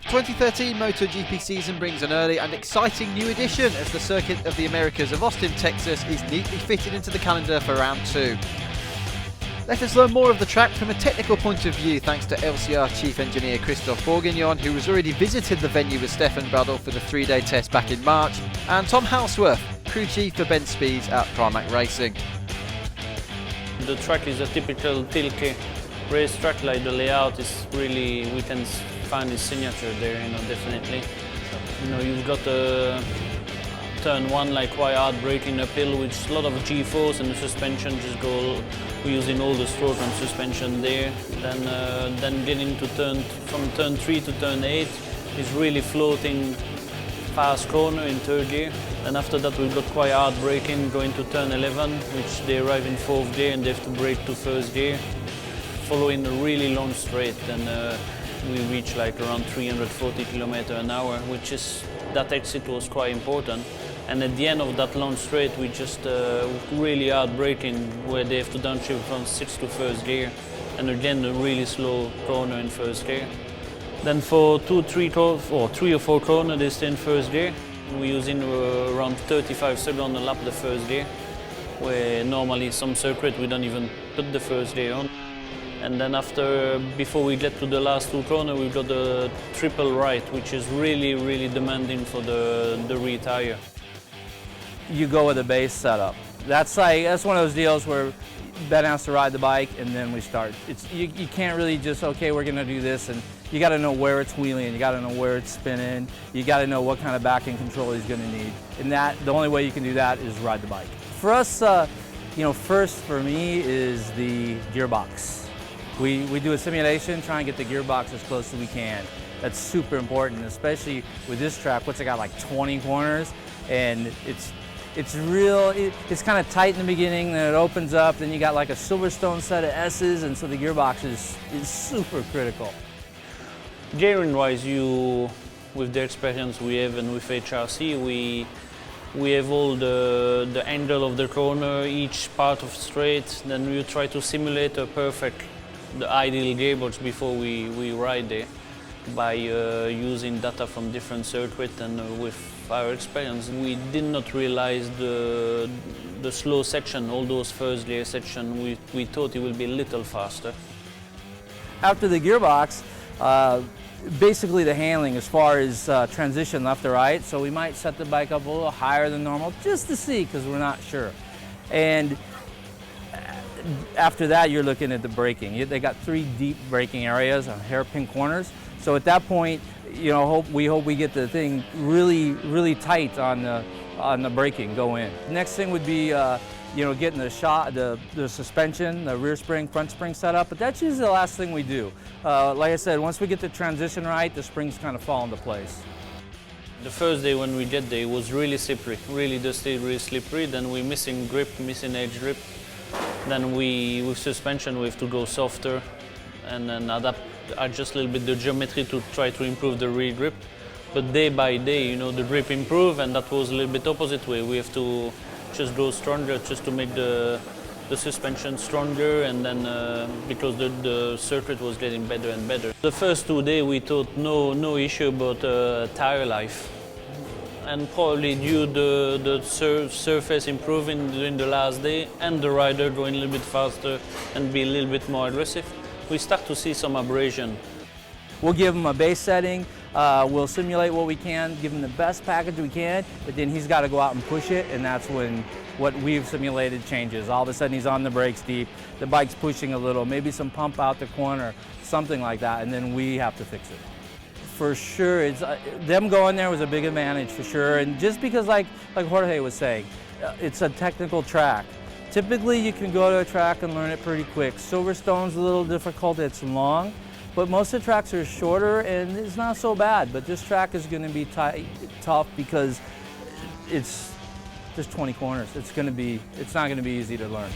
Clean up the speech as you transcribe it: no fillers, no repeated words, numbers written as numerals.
2013 MotoGP season brings an early and exciting new edition as the Circuit of the Americas of Austin, Texas is neatly fitted into the calendar for round 2. Let us learn more of the track from a technical point of view thanks to LCR Chief Engineer Christophe Bourguignon, who has already visited the venue with Stefan Bradl for the 3-day test back in March, and Tom Halsworth, Crew Chief for Ben Speeds at Pramac Racing. The track is a typical Tilke race track, like the layout is really, we can find his signature there, definitely. You've got turn 1 like quite hard braking uphill with a lot of G-force, and the suspension just we're using all the stroke and suspension there. Then getting to from turn 3 to turn 8 is really floating fast corner in 3rd gear. And after that we've got quite hard braking going to turn 11, which they arrive in 4th gear and they have to brake to 1st gear. Following a really long straight, and we reach like around 340 km/h, which is, that exit was quite important. And at the end of that long straight, we just really hard braking, where they have to downshift from 6th to 1st gear, and again a really slow corner in 1st gear. Then for 3 or 4 corners, they stay in 1st gear. We're using around 35 seconds a lap the 1st gear, where normally some circuit we don't even put the 1st gear on. And then before we get to the last 2 corners, we've got the triple right, which is really, really demanding for the rear tire. You go with a base setup. That's one of those deals where Ben has to ride the bike and then we start. You can't really just, okay, we're gonna do this, and you gotta know where it's wheeling, you gotta know where it's spinning, you gotta know what kind of backing control he's gonna need. And the only way you can do that is ride the bike. For us, first for me is the gearbox. We do a simulation, try and get the gearbox as close as we can. That's super important, especially with this track, what's it got, like 20 corners, and it's kind of tight in the beginning, then it opens up, then you got like a Silverstone set of S's, and so the gearbox is super critical. Gearing-wise, with the experience we have and with HRC, we have all the angle of the corner, each part of straight, then we try to simulate the ideal gearbox before we ride there by using data from different circuits. And with our experience, we did not realize the slow section, all those 1st gear section, we thought it will be a little faster. After the gearbox, basically the handling as far as transition left to right, so we might set the bike up a little higher than normal just to see, because we're not sure. And after that, you're looking at the braking. They got 3 deep braking areas on hairpin corners. So at that point, we hope we get the thing really, really tight on the braking go in. Next thing would be, getting the suspension, the rear spring, front spring set up. But that's usually the last thing we do. Like I said, once we get the transition right, the springs kind of fall into place. The first day when we get there, it was really slippery, really dusty, really slippery. Then we're missing grip, missing edge grip. Then with suspension, we have to go softer and then adjust a little bit the geometry to try to improve the rear grip. But day by day, the grip improve, and that was a little bit opposite way. We have to just go stronger, just to make the suspension stronger, and then because the circuit was getting better and better. The first 2 days we thought no issue about tire life. And probably due to the surface improving during the last day and the rider going a little bit faster and be a little bit more aggressive, we start to see some abrasion. We'll give him a base setting, we'll simulate what we can, give him the best package we can, but then he's got to go out and push it, and that's when what we've simulated changes. All of a sudden he's on the brakes deep, the bike's pushing a little, maybe some pump out the corner, something like that, and then we have to fix it. For sure, them going there was a big advantage for sure, and just because like Jorge was saying, it's a technical track. Typically you can go to a track and learn it pretty quick. Silverstone's a little difficult, it's long, but most of the tracks are shorter and it's not so bad. But this track is going to be tough because it's just 20 corners. It's not going to be easy to learn.